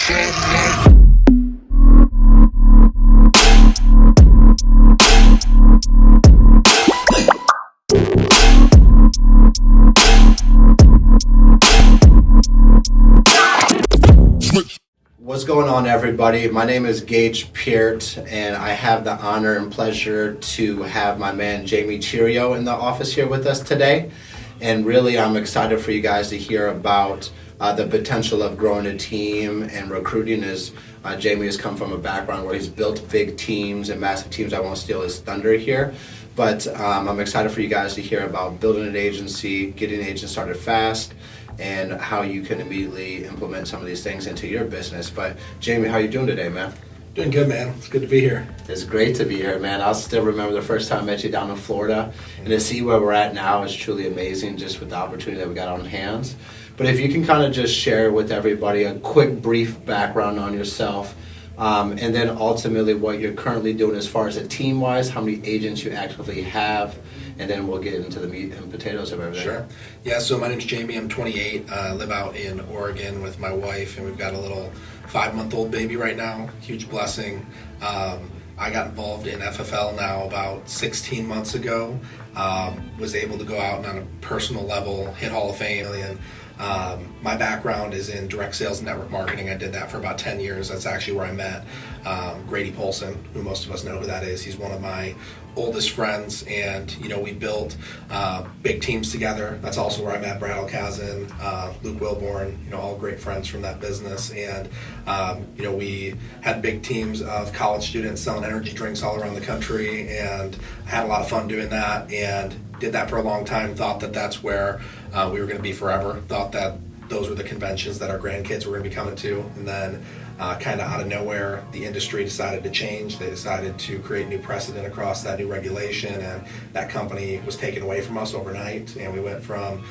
What's going on, everybody? My name is Gage Peart, and I have the honor and pleasure to have my man Jamie Chirio in the office here with us today. And really, I'm excited for you guys to hear about the potential of growing a team and recruiting, as Jamie has come from a background where he's built big teams and massive teams. I won't steal his thunder here, but I'm excited for you guys to hear about building an agency, getting agents started fast, and how you can immediately implement some of these things into your business. But Jamie, how you doing today, man? Doing good, man. It's good to be here. It's great to be here, man. I'll still remember the first time I met you down in Florida, and to see where we're at now is truly amazing, just with the opportunity that we got on hands. But if you can kind of just share with everybody a quick, brief background on yourself, and then ultimately what you're currently doing as far as a team-wise, how many agents you actively have, and then we'll get into the meat and potatoes of everything. Sure. Yeah, so my name's Jamie. I'm 28. I live out in Oregon with my wife, and we've got a little 5-month-old baby right now. Huge blessing. I got involved in FFL now about 16 months ago. Was able to go out and on a personal level hit Hall of Fame. My background is in direct sales and network marketing. I did that for about 10 years. That's actually where I met Grady Polson, who most of us know who that is. He's one of my oldest friends, and we built big teams together. That's also where I met Brad Alcazin, Luke Wilborn, all great friends from that business. And we had big teams of college students selling energy drinks all around the country, and I had a lot of fun doing that, and did that for a long time. Thought that that's where we were going to be forever. Thought that those were the conventions that our grandkids were going to be coming to. And then kind of out of nowhere, the industry decided to change. They decided to create new precedent across that new regulation, and that company was taken away from us overnight. And we went from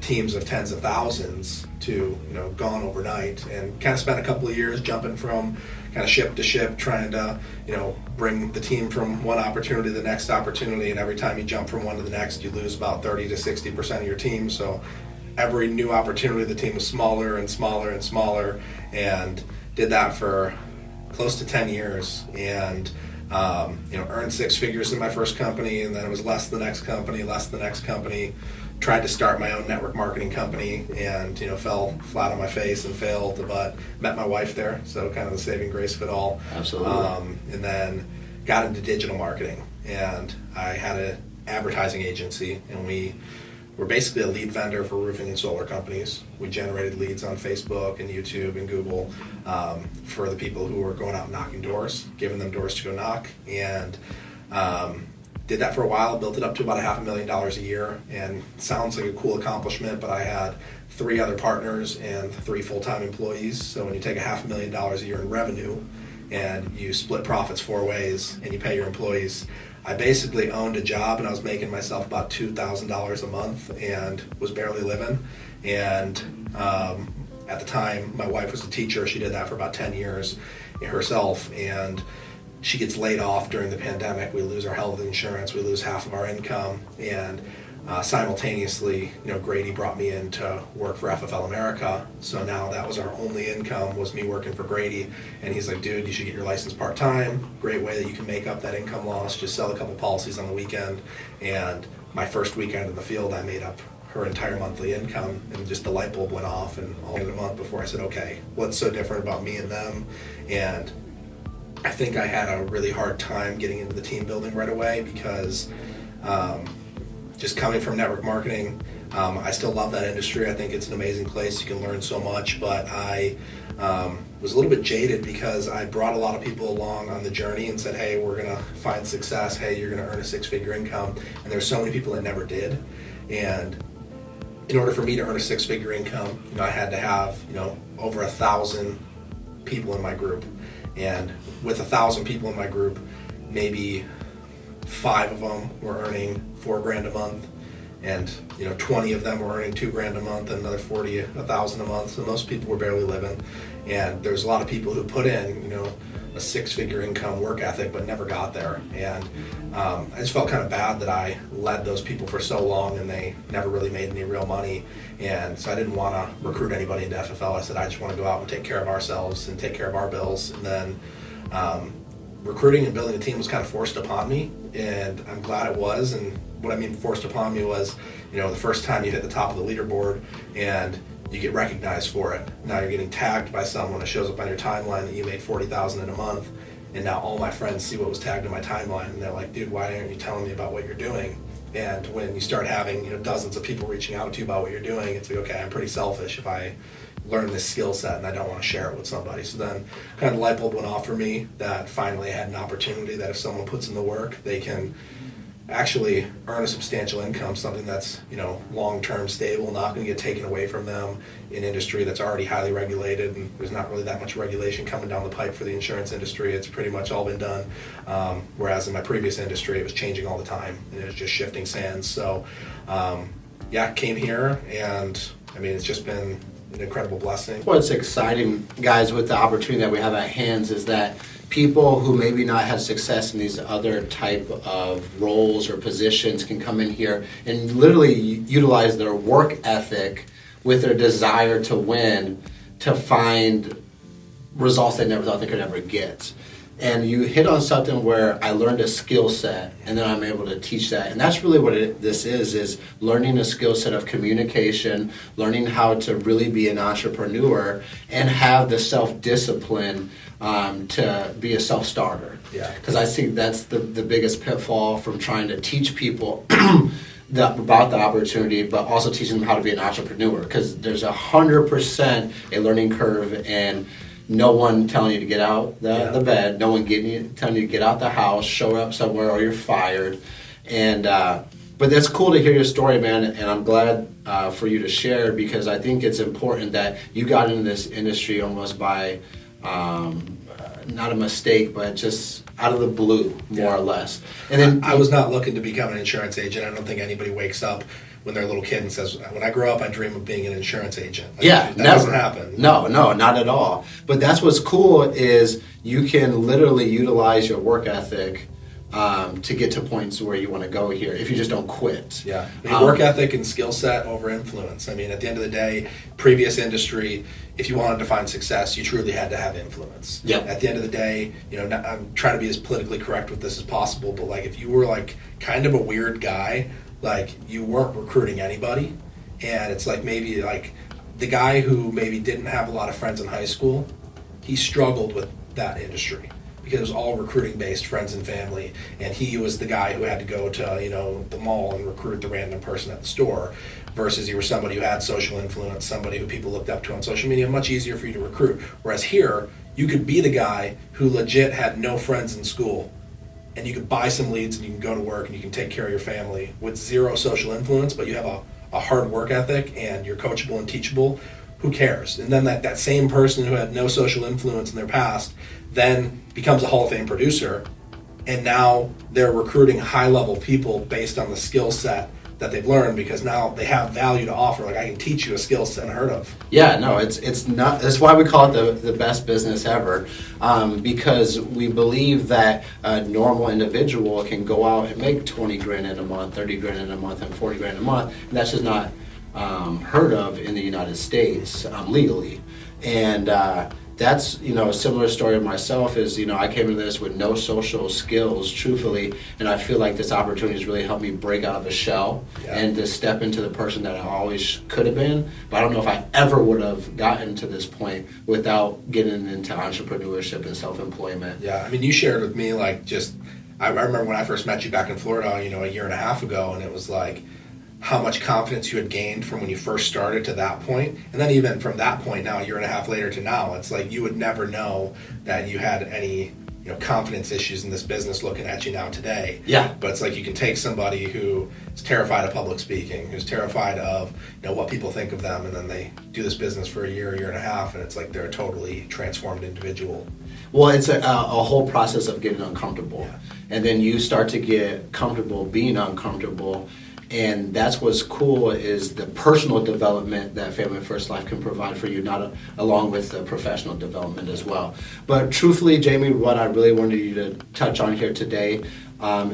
teams of tens of thousands to gone overnight, and kind of spent a couple of years jumping from kind of ship to ship, trying to bring the team from one opportunity to the next opportunity. And every time you jump from one to the next, you lose about 30 to 60% of your team. So every new opportunity, the team was smaller and smaller and smaller, and did that for close to 10 years. And earned 6 figures in my first company, and then it was less the next company. Tried to start my own network marketing company, and fell flat on my face and failed, but met my wife there, so kind of the saving grace of it all. Absolutely. And then got into digital marketing, and I had an advertising agency, and we were basically a lead vendor for roofing and solar companies. We generated leads on Facebook and YouTube and Google for the people who were going out and knocking doors, giving them doors to go knock, and did that for a while, built it up to about $500,000 a year, and sounds like a cool accomplishment, but I had 3 other partners and 3 full-time employees. So when you take $500,000 a year in revenue and you split profits 4 ways and you pay your employees, I basically owned a job, and I was making myself about $2,000 a month and was barely living. And at the time, my wife was a teacher. She did that for about 10 years herself, and she gets laid off during the pandemic. We lose our health insurance. We lose half of our income. And simultaneously, Grady brought me in to work for FFL America. So now that was our only income, was me working for Grady. And he's like, dude, you should get your license part-time. Great way that you can make up that income loss. Just sell a couple policies on the weekend. And my first weekend in the field, I made up her entire monthly income, and just the light bulb went off. And all in a month before I said, okay, what's so different about me and them? And I think I had a really hard time getting into the team building right away, because just coming from network marketing, I still love that industry. I think it's an amazing place. You can learn so much, but I was a little bit jaded because I brought a lot of people along on the journey and said, hey, we're going to find success. Hey, you're going to earn a 6-figure income. And there's so many people that never did. And in order for me to earn a 6-figure income, I had to have, over 1,000 people in my group. And with 1,000 people in my group, maybe 5 of them were earning $4,000 a month, and 20 of them were earning $2,000 a month, and another 40, 1,000 a month. So most people were barely living. And there's a lot of people who put in, a six-figure income work ethic but never got there. And I just felt kind of bad that I led those people for so long and they never really made any real money. And so I didn't want to recruit anybody into FFL. I said I just want to go out and take care of ourselves and take care of our bills. And then recruiting and building a team was kind of forced upon me, and I'm glad it was. And what I mean forced upon me was, the first time you hit the top of the leaderboard and you get recognized for it. Now you're getting tagged by someone. It shows up on your timeline that you made $40,000 in a month, and now all my friends see what was tagged in my timeline, and they're like, "Dude, why aren't you telling me about what you're doing?" And when you start having dozens of people reaching out to you about what you're doing, it's like, okay, I'm pretty selfish if I learn this skill set and I don't want to share it with somebody. So then kind of the light bulb went off for me that finally I had an opportunity that if someone puts in the work, they can actually earn a substantial income, something that's long-term stable, not going to get taken away from them in industry that's already highly regulated, and there's not really that much regulation coming down the pipe for the insurance industry. It's pretty much all been done, whereas in my previous industry it was changing all the time and it was just shifting sands. So came here, and it's just been an incredible blessing. What's exciting, guys, with the opportunity that we have at hands is that people who maybe not had success in these other type of roles or positions can come in here and literally utilize their work ethic with their desire to win to find results they never thought they could ever get. And you hit on something where I learned a skill set, and then I'm able to teach that. And that's really what this is learning a skill set of communication, learning how to really be an entrepreneur, and have the self-discipline to be a self-starter. Yeah. Because I think that's the biggest pitfall from trying to teach people about the opportunity, but also teaching them how to be an entrepreneur. Because there's 100% a learning curve, and no one telling you to get out the bed, no one telling you to get out the house, show up somewhere, or you're fired. And but that's cool to hear your story, man, and I'm glad for you to share, because I think it's important that you got into this industry almost by not a mistake, but just out of the blue, more or less. And then I was not looking to become an insurance agent. I don't think anybody wakes up when they're a little kid and says, when I grow up, I dream of being an insurance agent. That never. Doesn't happen. No, not at all. But that's what's cool is you can literally utilize your work ethic to get to points where you want to go here if you just don't quit. Yeah, work ethic and skill set over influence. At the end of the day, previous industry, if you wanted to find success, you truly had to have influence. Yeah. At the end of the day, I'm trying to be as politically correct with this as possible, but if you were kind of a weird guy, you weren't recruiting anybody, and it's maybe the guy who maybe didn't have a lot of friends in high school, he struggled with that industry because it was all recruiting based, friends and family, and he was the guy who had to go to the mall and recruit the random person at the store, versus you were somebody who had social influence, somebody who people looked up to on social media. Much easier for you to recruit. Whereas here, you could be the guy who legit had no friends in school, and you could buy some leads and you can go to work and you can take care of your family with zero social influence, but you have a hard work ethic and you're coachable and teachable. Who cares? And then that same person who had no social influence in their past then becomes a Hall of Fame producer, and now they're recruiting high level people based on the skill set that they've learned, because now they have value to offer. I can teach you a skill set unheard of. Yeah, no, it's not. That's why we call it the best business ever, because we believe that a normal individual can go out and make 20 grand in a month, 30 grand in a month, and 40 grand a month. And that's just not heard of in the United States legally. And that's, a similar story of myself is, I came into this with no social skills, truthfully, and I feel like this opportunity has really helped me break out of the shell and to step into the person that I always could have been. But I don't know if I ever would have gotten to this point without getting into entrepreneurship and self-employment. Yeah, you shared with me, I remember when I first met you back in Florida, a year and a half ago, and it was how much confidence you had gained from when you first started to that point. And then even from that point now, a year and a half later to now, it's you would never know that you had any confidence issues in this business looking at you now today. Yeah. But it's you can take somebody who is terrified of public speaking, who's terrified of what people think of them, and then they do this business for a year and a half, and it's they're a totally transformed individual. Well, it's a whole process of getting uncomfortable. Yeah. And then you start to get comfortable being uncomfortable. And that's what's cool is the personal development that Family First Life can provide for you, along with the professional development as well. But truthfully, Jamie, what I really wanted you to touch on here today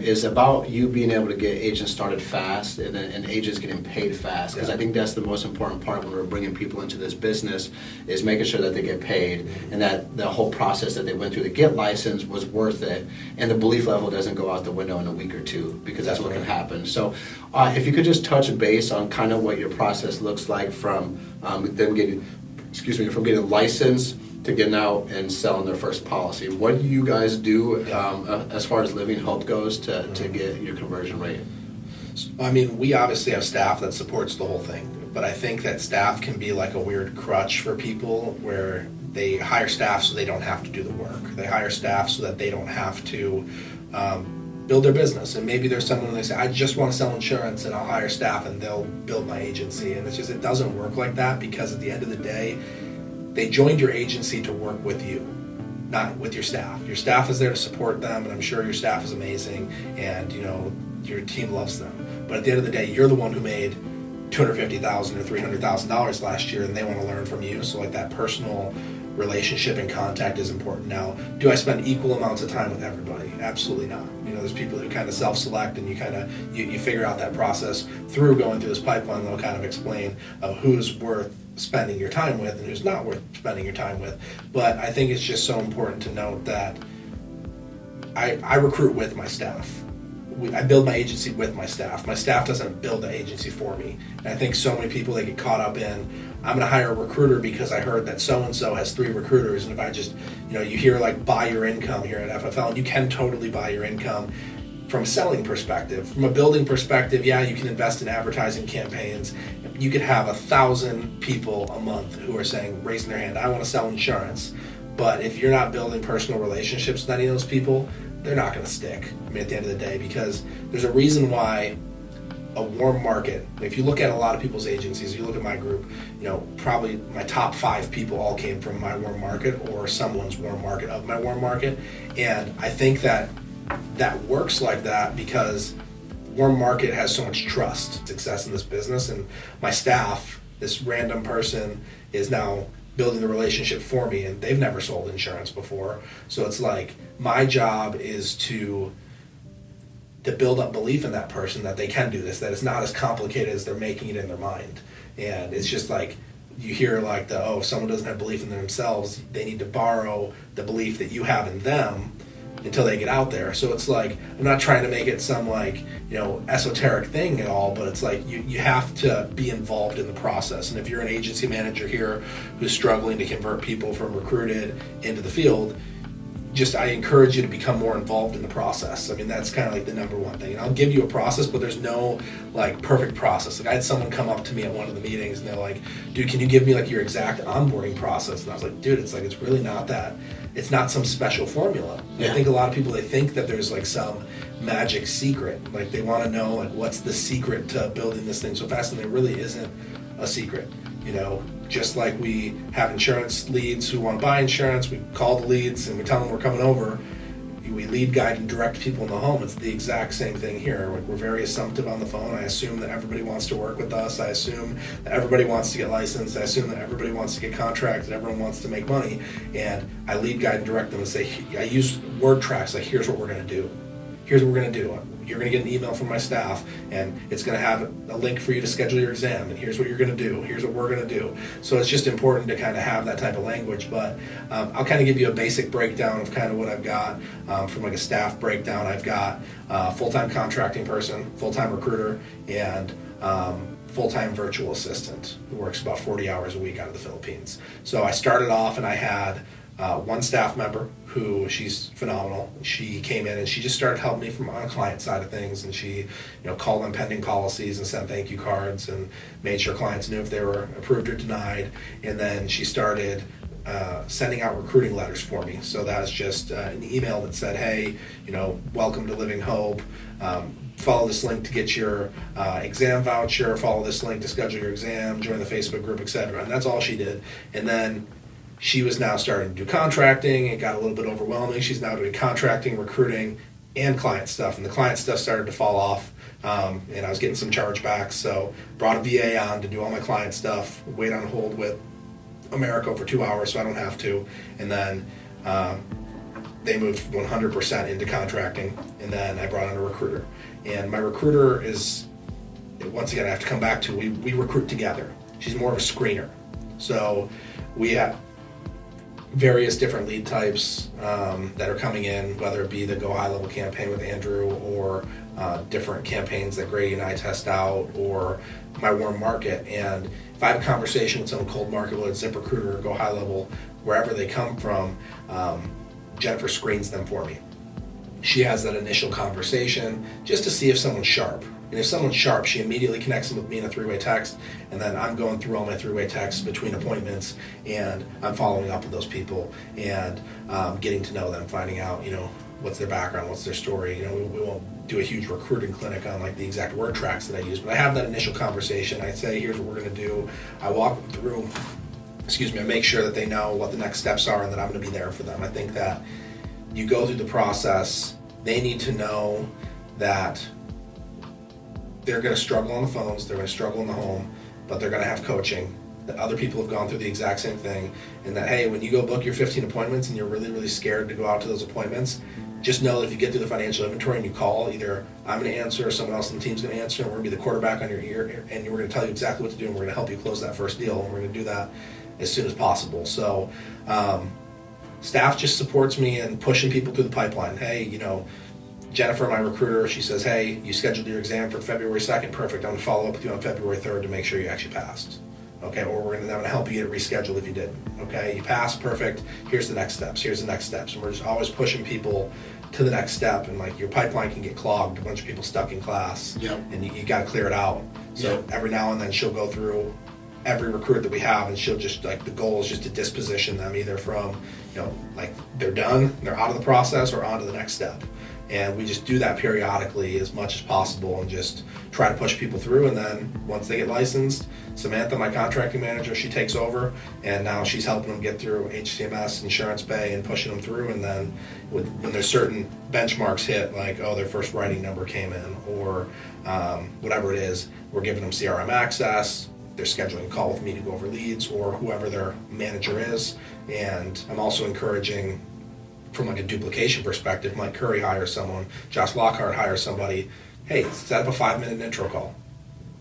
is about you being able to get agents started fast and agents getting paid fast, because I think that's the most important part when we're bringing people into this business, is making sure that they get paid and that the whole process that they went through to get licensed was worth it, and the belief level doesn't go out the window in a week or two, because that's what can happen. So if you could just touch base on kind of what your process looks like from them getting licensed to getting out and selling their first policy. What do you guys do as far as Living Hope goes to get your conversion rate? I mean, we obviously have staff that supports the whole thing, but I think that staff can be like a weird crutch for people, where they hire staff so they don't have to do the work. They hire staff so that they don't have to build their business. And maybe there's someone they say, I just want to sell insurance, and I'll hire staff and they'll build my agency. And it doesn't work like that, because at the end of the day, they joined your agency to work with you, not with your staff. Your staff is there to support them, and I'm sure your staff is amazing, and your team loves them. But at the end of the day, you're the one who made $250,000 or $300,000 last year, and they want to learn from you. So like that personal relationship and contact is important. Now, do I spend equal amounts of time with everybody? Absolutely not. There's people who kind of self-select, and you figure out that process through going through this pipeline. They'll kind of explain who's worth spending your time with and who's not worth spending your time with. But I think it's just so important to note that I recruit with my staff. I build my agency with my staff. My staff doesn't build the agency for me. And I think so many people, they get caught up in, I'm going to hire a recruiter because I heard that so-and-so has 3 recruiters. And if I just, you hear like buy your income here at FFL, and you can totally buy your income from a selling perspective. From a building perspective, yeah, you can invest in advertising campaigns. You could have 1,000 people a month who are raising their hand, I want to sell insurance. But if you're not building personal relationships with any of those people, they're not going to stick. At the end of the day, because there's a reason why a warm market, if you look at a lot of people's agencies, you look at my group, probably my top 5 people all came from my warm market or someone's warm market of my warm market. And I think that works like that because warm market has so much trust, success in this business. And my staff, this random person, is now building the relationship for me, and they've never sold insurance before. So it's like my job is to build up belief in that person that they can do this, that it's not as complicated as they're making it in their mind. And it's just like you hear like if someone doesn't have belief in themselves, they need to borrow the belief that you have in them until they get out there. So it's like, I'm not trying to make it some esoteric thing at all, but it's like you have to be involved in the process. And if you're an agency manager here who's struggling to convert people from recruited into the field, I encourage you to become more involved in the process. That's kind of like the number one thing. And I'll give you a process, but there's no perfect process. I had someone come up to me at one of the meetings and they're like, dude, can you give me your exact onboarding process? And I was like, dude, it's really not that. It's not some special formula. Yeah. I think a lot of people, they think that there's some magic secret. They want to know what's the secret to building this thing so fast, and there really isn't a secret. Just like we have insurance leads who want to buy insurance, we call the leads and we tell them we're coming over. We lead, guide, and direct people in the home. It's the exact same thing here. We're very assumptive on the phone. I assume that everybody wants to work with us. I assume that everybody wants to get licensed. I assume that everybody wants to get contracted. Everyone wants to make money. And I lead, guide, and direct them and say, I use word tracks here's what we're going to do. Here's what we're going to do. You're going to get an email from my staff, and it's going to have a link for you to schedule your exam, and here's what you're going to do. Here's what we're going to do. So it's just important to kind of have that type of language, but I'll kind of give you a basic breakdown of kind of what I've got from a staff breakdown. I've got a full-time contracting person, full-time recruiter, and full-time virtual assistant who works about 40 hours a week out of the Philippines. So I started off and I had one staff member who, she's phenomenal. She came in and she just started helping me from on a client side of things, and she called on pending policies and sent thank you cards and made sure clients knew if they were approved or denied. And then she started sending out recruiting letters for me. So that was just an email that said, hey, welcome to Living Hope. Follow this link to get your exam voucher, follow this link to schedule your exam, join the Facebook group, etc. And that's all she did. And then she was now starting to do contracting. It got a little bit overwhelming. She's now doing contracting, recruiting, and client stuff. And the client stuff started to fall off and I was getting some chargebacks, so brought a VA on to do all my client stuff, wait on hold with America for 2 hours so I don't have to, and then they moved 100% into contracting, and then I brought on a recruiter. And my recruiter is, once again, I have to come back to, we recruit together. She's more of a screener. So we have various different lead types that are coming in, whether it be the Go High Level campaign with Andrew, or different campaigns that Grady and I test out, or my warm market. And if I have a conversation with someone cold market, whether it's ZipRecruiter or Go High Level, wherever they come from, Jennifer screens them for me. She has that initial conversation just to see if someone's sharp. And if someone's sharp, she immediately connects them with me in a three-way text, and then I'm going through all my three-way texts between appointments, and I'm following up with those people and getting to know them, finding out, what's their background, what's their story. We won't do a huge recruiting clinic on like the exact word tracks that I use, but I have that initial conversation. I say, here's what we're going to do. I walk them through, I make sure that they know what the next steps are and that I'm going to be there for them. I think that you go through the process, they need to know that they're going to struggle on the phones, they're going to struggle in the home, but they're going to have coaching, that other people have gone through the exact same thing, and that, hey, when you go book your 15 appointments and you're really, really scared to go out to those appointments, just know that if you get through the financial inventory and you call, either I'm going to answer or someone else on the team's going to answer, and we're going to be the quarterback on your ear, and we're going to tell you exactly what to do, and we're going to help you close that first deal, and we're going to do that as soon as possible. So staff just supports me in pushing people through the pipeline. Hey, Jennifer, my recruiter, she says, hey, you scheduled your exam for February 2nd. Perfect. I'm going to follow up with you on February 3rd to make sure you actually passed. Okay, or I'm going to help you get rescheduled if you didn't. Okay, you passed, perfect. Here's the next steps. Here's the next steps. And we're just always pushing people to the next step. And like your pipeline can get clogged, a bunch of people stuck in class. Yep. And you got to clear it out. So every now and then she'll go through every recruit that we have, and she'll just the goal is just to disposition them either from, they're done, they're out of the process, or on to the next step. And we just do that periodically as much as possible and just try to push people through. And then once they get licensed, Samantha, my contracting manager, she takes over, and now she's helping them get through HCMS, Insurance Bay, and pushing them through. And then when there's certain benchmarks hit, like, their first writing number came in, or whatever it is, we're giving them CRM access. They're scheduling a call with me to go over leads, or whoever their manager is. And I'm also encouraging, from like a duplication perspective, Mike Curry hires someone, Josh Lockhart hires somebody, hey, set up a 5-minute intro call.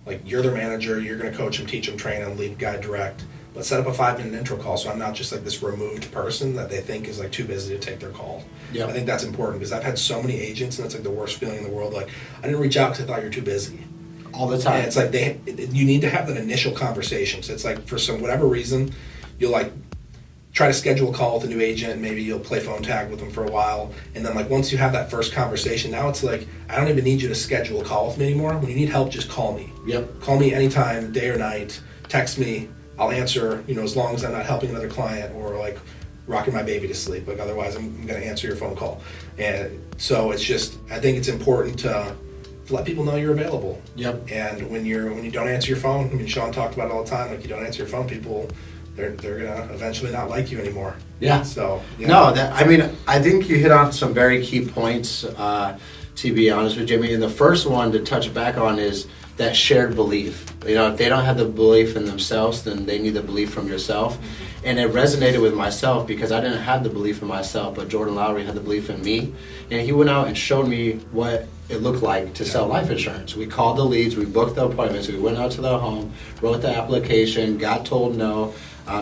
Like, you're their manager, you're going to coach them, teach them, train them, lead, guide, direct, but set up a 5-minute intro call so I'm not just like this removed person that they think is like too busy to take their call. Yep. I think that's important, because I've had so many agents, and it's like the worst feeling in the world. Like, I didn't reach out because I thought you're too busy. All the time. And it's like you need to have that initial conversation. So it's like, for whatever reason, you'll like try to schedule a call with a new agent, maybe you'll play phone tag with them for a while, and then like once you have that first conversation, now it's like, I don't even need you to schedule a call with me anymore. When you need help, just call me. Yep. Call me anytime, day or night, text me, I'll answer, as long as I'm not helping another client or like rocking my baby to sleep. Like, otherwise I'm going to answer your phone call. And so it's just, I think it's important to let people know you're available. Yep. And when you don't answer your phone, Sean talked about it all the time, like, you don't answer your phone, people, they're gonna eventually not like you anymore. Yeah. So no, I think you hit on some very key points. To be honest with Jimmy, and the first one to touch back on is that shared belief. If they don't have the belief in themselves, then they need the belief from yourself. Mm-hmm. And it resonated with myself because I didn't have the belief in myself, but Jordan Lowry had the belief in me, and he went out and showed me what it looked like to sell life insurance. We called the leads, we booked the appointments, we went out to the home, wrote the application, got told no,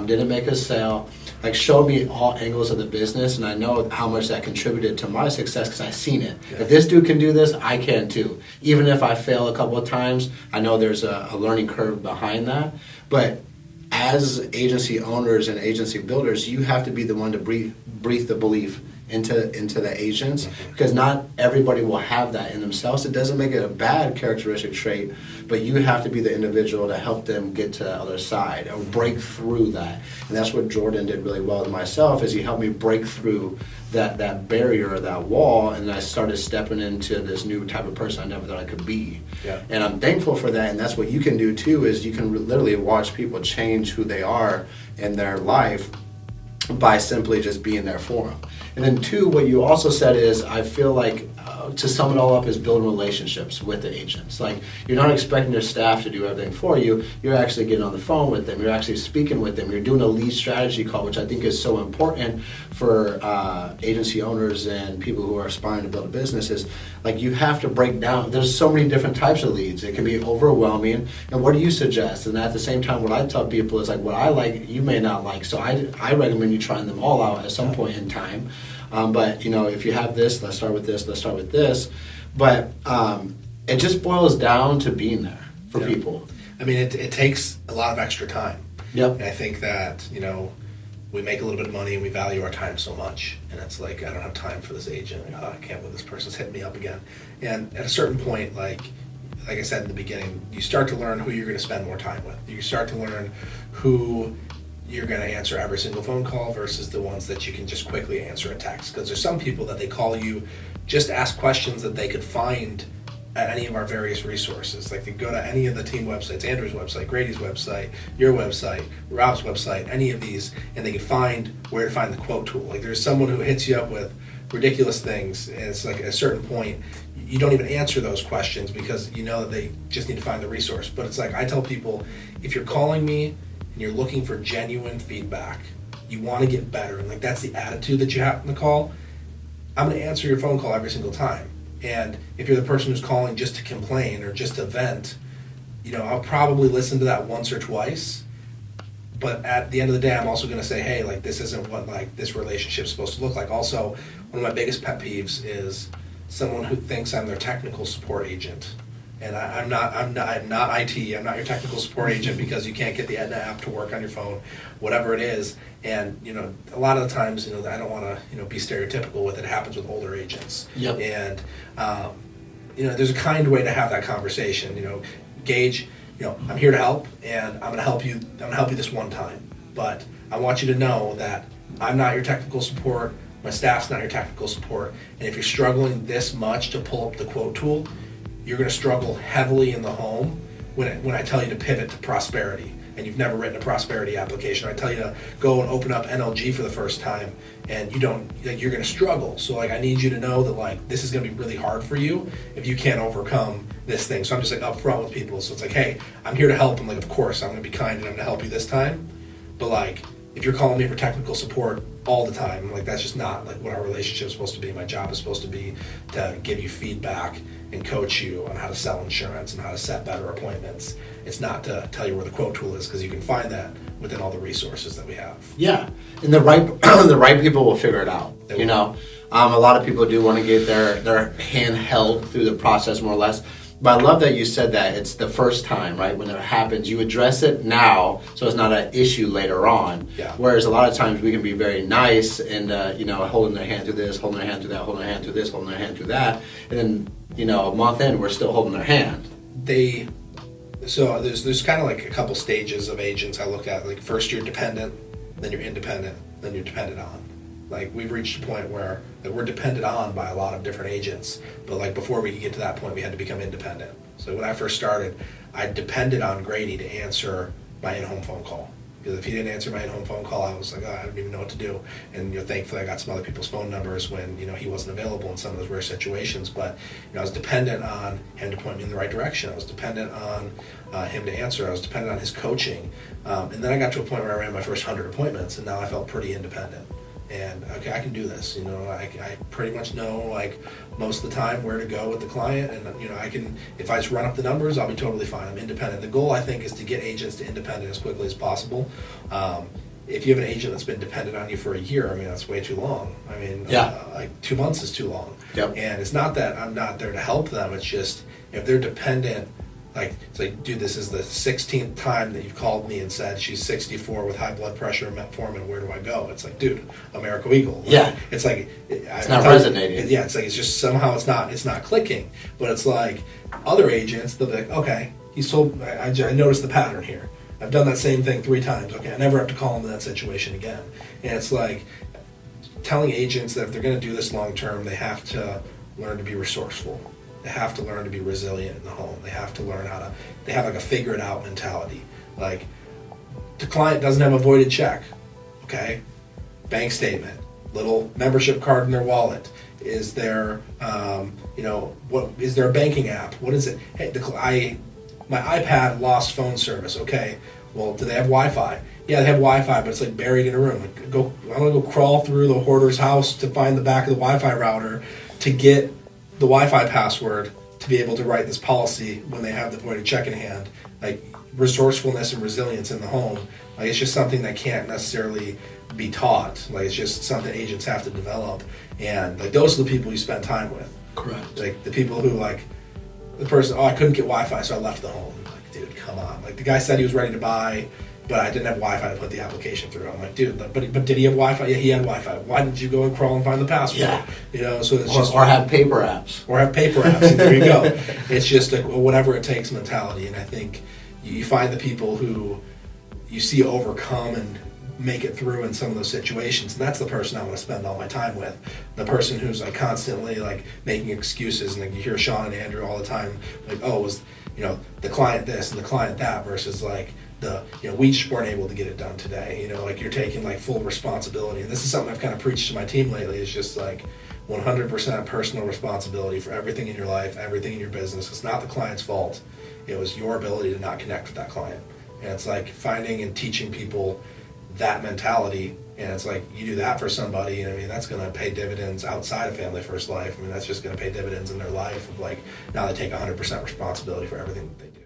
didn't make a sale, like showed me all angles of the business, and I know how much that contributed to my success because I've seen it. Yeah. If this dude can do this, I can too. Even if I fail a couple of times, I know there's a learning curve behind that. But as agency owners and agency builders, you have to be the one to breathe the belief into the agents, because not everybody will have that in themselves. It doesn't make it a bad characteristic trait, but you have to be the individual to help them get to the other side or break through that. And that's what Jordan did really well with myself, is he helped me break through that barrier or that wall, and I started stepping into this new type of person I never thought I could be. Yeah. And I'm thankful for that, and that's what you can do too, is you can literally watch people change who they are in their life by simply just being there for them. And then two, what you also said is, I feel like to sum it all up, is building relationships with the agents. Like, you're not expecting your staff to do everything for you. You're actually getting on the phone with them. You're actually speaking with them. You're doing a lead strategy call, which I think is so important for agency owners and people who are aspiring to build a business. Is like, you have to break down. There's so many different types of leads. It can be overwhelming. And what do you suggest? And at the same time, what I tell people is like, what I like, you may not like. So I recommend you trying them all out at some point in time. But if you have this, let's start with this, let's start with this. But it just boils down to being there for people. I mean, it takes a lot of extra time. Yep. And I think that, we make a little bit of money and we value our time so much. And it's like, I don't have time for this agent. I can't believe this person's hitting me up again. And at a certain point, like I said in the beginning, you start to learn who you're going to spend more time with. You start to learn who you're going to answer every single phone call versus the ones that you can just quickly answer a text. Because there's some people that they call you, just ask questions that they could find at any of our various resources. Like, they go to any of the team websites, Andrew's website, Grady's website, your website, Rob's website, any of these, and they can find where to find the quote tool. Like, there's someone who hits you up with ridiculous things, and it's like at a certain point, you don't even answer those questions because you know that they just need to find the resource. But it's like, I tell people, if you're calling me and you're looking for genuine feedback, you want to get better, and like that's the attitude that you have in the call, I'm going to answer your phone call every single time. And if you're the person who's calling just to complain or just to vent, I'll probably listen to that once or twice. But at the end of the day, I'm also going to say, hey, like, this isn't what like this relationship's supposed to look like. Also, one of my biggest pet peeves is someone who thinks I'm their technical support agent. And I'm not IT. I'm not your technical support agent because you can't get the Aetna app to work on your phone, whatever it is. And a lot of the times, I don't want to be stereotypical with it. It happens with older agents. Yep. And there's a kind way to have that conversation. Gage, I'm here to help, and I'm going to help you. I'm going to help you this one time. But I want you to know that I'm not your technical support. My staff's not your technical support. And if you're struggling this much to pull up the quote tool, you're going to struggle heavily in the home when I tell you to pivot to prosperity and you've never written a prosperity application. I tell you to go and open up NLG for the first time and you're going to struggle. So like, I need you to know that like, this is going to be really hard for you if you can't overcome this thing. So I'm just like upfront with people. So it's like, hey, I'm here to help. I'm like, of course, I'm going to be kind and I'm going to help you this time. But like, if you're calling me for technical support all the time, like that's just not like what our relationship is supposed to be. My job is supposed to be to give you feedback and coach you on how to sell insurance and how to set better appointments. It's not to tell you where the quote tool is, because you can find that within all the resources that we have. Yeah, and the right people will figure it out. A lot of people do want to get their hand held through the process more or less. But I love that you said that it's the first time, right? When it happens, you address it now, so it's not an issue later on. Yeah. Whereas a lot of times we can be very nice and holding their hand through this, holding their hand through that, holding their hand through this, holding their hand through that, and then a month in, we're still holding their hand. So there's kind of like a couple stages of agents I look at. Like, first you're dependent, then you're independent, then you're dependent on. Like, we've reached a point where we're dependent on by a lot of different agents, but like before we could get to that point, we had to become independent. So when I first started, I depended on Grady to answer my in-home phone call. Because if he didn't answer my in-home phone call, I was like, I don't even know what to do. And thankfully I got some other people's phone numbers when he wasn't available in some of those rare situations. But I was dependent on him to point me in the right direction. I was dependent on him to answer. I was dependent on his coaching. And then I got to a point where I ran my first 100 appointments, and now I felt pretty independent. And okay, I can do this. I pretty much know like most of the time where to go with the client, and I can, if I just run up the numbers, I'll be totally fine. I'm independent. The goal, I think, is to get agents to independent as quickly as possible. If you have an agent that's been dependent on you for a year, that's way too long. Like 2 months is too long. Yep. And it's not that I'm not there to help them. It's just if they're dependent. Like, it's like, dude, this is the 16th time that you've called me and said she's 64 with high blood pressure and metformin. Where do I go? It's like, dude, America Eagle. Like, yeah. It's like it's not resonating. Yeah. It's like, it's just somehow it's not clicking. But it's like other agents, they'll be like, okay, he's told. I noticed the pattern here. I've done that same thing 3 times. Okay, I never have to call him in that situation again. And it's like telling agents that if they're going to do this long term, they have to learn to be resourceful. They have to learn to be resilient in the home. They have to learn they have like a figure it out mentality. Like, the client doesn't have a voided check, okay? Bank statement. little membership card in their wallet? Is there, what is there a banking app? What is it? Hey, my iPad lost phone service. Okay, well, do they have Wi-Fi? Yeah, they have Wi-Fi, but it's like buried in a room. I'm gonna go crawl through the hoarder's house to find the back of the Wi-Fi router to get the Wi-Fi password to be able to write this policy when they have the voided check in hand. Like, resourcefulness and resilience in the home, like, it's just something that can't necessarily be taught. Like, it's just something agents have to develop, and like, those are the people you spend time with. Correct. Like, the people who, like, the person, I couldn't get Wi-Fi, so I left the home. Like, dude, come on. Like, the guy said he was ready to buy, but I didn't have Wi-Fi to put the application through. I'm like, dude, but did he have Wi-Fi? Yeah, he had Wi-Fi. Why didn't you go and crawl and find the password? Yeah. So it's Or have paper apps. Or have paper apps, and there you go. It's just a whatever it takes mentality, and I think you find the people who you see overcome and make it through in some of those situations, and that's the person I want to spend all my time with. The person who's like constantly like making excuses, and like you hear Sean and Andrew all the time, like, oh, it was the client this and the client that, versus like we just weren't able to get it done today. Like, you're taking like full responsibility, and this is something I've kind of preached to my team lately. Is just like 100% personal responsibility for everything in your life, everything in your business. It's not the client's fault. It was your ability to not connect with that client, and it's like finding and teaching people that mentality. And it's like, you do that for somebody, and I mean, that's going to pay dividends outside of Family First Life. I mean, that's just going to pay dividends in their life of like, now they take 100% responsibility for everything that they do.